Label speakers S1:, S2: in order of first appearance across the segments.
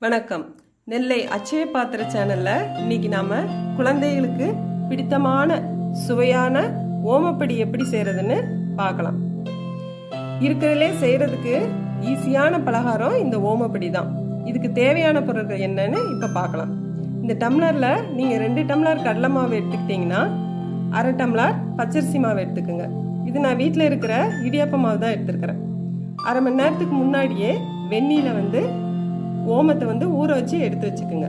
S1: வணக்கம். நெல்லை அச்சய பாத்திர சேனல்ல இன்னைக்கு நாம குழந்தைகளுக்கு பிடித்தமான சுவையான ஓமப்படி எப்படி செய்யறதுன்னு பார்க்கலாம். இருக்கிறதுலே செய்யறதுக்கு ஈஸியான பலகாரம் இந்த ஓமப்படி தான். இதுக்கு தேவையான பொருட்கள் என்னன்னு இப்ப பார்க்கலாம். இந்த டம்ளர்ல நீங்க 2 டம்ளர் கடலை மாவு எடுத்துக்கிட்டீங்கன்னா 1/2 டம்ளர் பச்சரிசி மாவு எடுத்துக்கோங்க. இது நான் வீட்டில் இருக்கிற இடியாப்ப மாவு தான் எடுத்துருக்கிறேன். 1/2 மணி நேரத்துக்கு முன்னாடியே வெந்நீல ஓமத்தை ஊற வச்சு எடுத்து வச்சுக்கோங்க.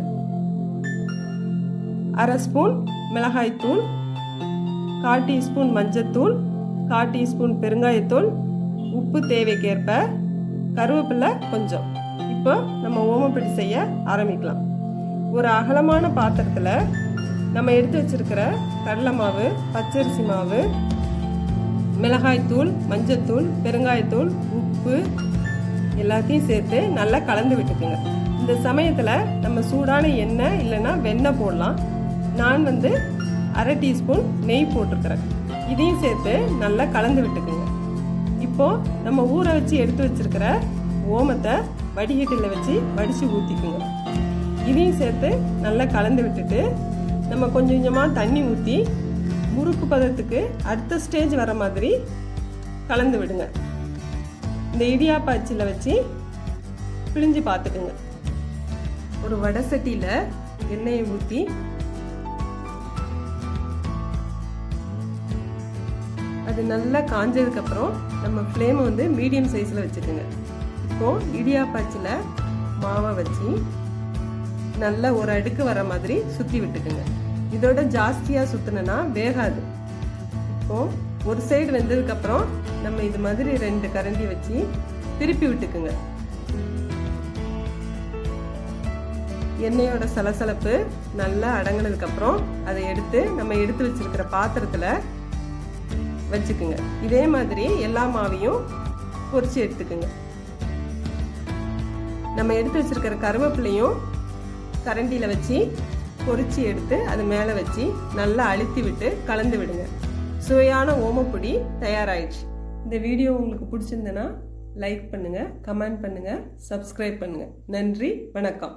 S1: 1/2 ஸ்பூன் மிளகாய் தூள், 1/4 டீஸ்பூன் மஞ்சத்தூள், 1/4 டீஸ்பூன் பெருங்காயத்தூள், உப்பு தேவைக்கேற்ப, கருவேப்பிலை கொஞ்சம். இப்போ நம்ம ஓமப்படி செய்ய ஆரம்பிக்கலாம். ஒரு அகலமான பாத்திரத்தில் நம்ம எடுத்து வச்சிருக்கிற கடலை மாவு, பச்சரிசி மாவு, மிளகாய்த்தூள், மஞ்சத்தூள், பெருங்காயத்தூள், உப்பு எல்லாத்தையும் சேர்த்து நல்லா கலந்து விட்டுக்குங்க. இந்த சமயத்தில் நம்ம சூடான எண்ணெய் இல்லைன்னா வெண்ணெய் போடலாம். நான் 1/2 டீஸ்பூன் நெய் போட்டிருக்கிறேன். இதையும் சேர்த்து நல்லா கலந்து விட்டுக்குங்க. இப்போ நம்ம ஊற வச்சு எடுத்து வச்சிருக்கிற ஓமத்தை வடிகட்டில் வச்சு வடித்து ஊற்றிக்குங்க. இதையும் சேர்த்து நல்லா கலந்து விட்டுட்டு நம்ம கொஞ்சம் கொஞ்சமாக தண்ணி ஊற்றி முறுக்கு பதத்துக்கு அடுத்த ஸ்டேஜ் வர மாதிரி கலந்து விடுங்க. இந்த இடியாப்ப அச்சில் வச்சு பிழிஞ்சு பார்த்துக்குங்க. ஒரு வடை சட்டியில் எண்ணெயை ஊற்றி அது நல்லா காஞ்சதுக்கப்புறம் நம்ம ஃப்ளேமை மீடியம் சைஸில் வச்சுக்கோங்க. இப்போ இடியாப்ப அச்சில் மாவை வச்சு நல்லா ஒரு அடுக்கு வர மாதிரி சுற்றி விட்டுக்குங்க. இதோட ஜாஸ்தியாக சுற்றினா வேகாது. இப்போ ஒரு சைடு வெந்ததுக்கப்புறம் நம்ம இது மாதிரி 2 கரண்டி வச்சு திருப்பி விட்டுக்குங்க. எண்ணெயோட சலசலப்பு நல்லா அடங்கினதுக்கப்புறம் அதை எடுத்து நம்ம எடுத்து வச்சிருக்கிற பாத்திரத்தில் வச்சுக்குங்க. இதே மாதிரி எல்லா மாவையும் பொரிச்சு எடுத்துக்குங்க. நம்ம எடுத்து வச்சிருக்கிற கருவேப்பிலையும் கரண்டியில் வச்சு பொரிச்சு எடுத்து அது மேலே வச்சு நல்லா அழுத்தி விட்டு கலந்து விடுங்க. சுவையான ஓமப்பொடி தயாராயிடுச்சு. இந்த வீடியோ உங்களுக்கு பிடிச்சிருந்ததுன்னா லைக் பண்ணுங்க, கமெண்ட் பண்ணுங்க, சப்ஸ்கிரைப் பண்ணுங்க. நன்றி, வணக்கம்.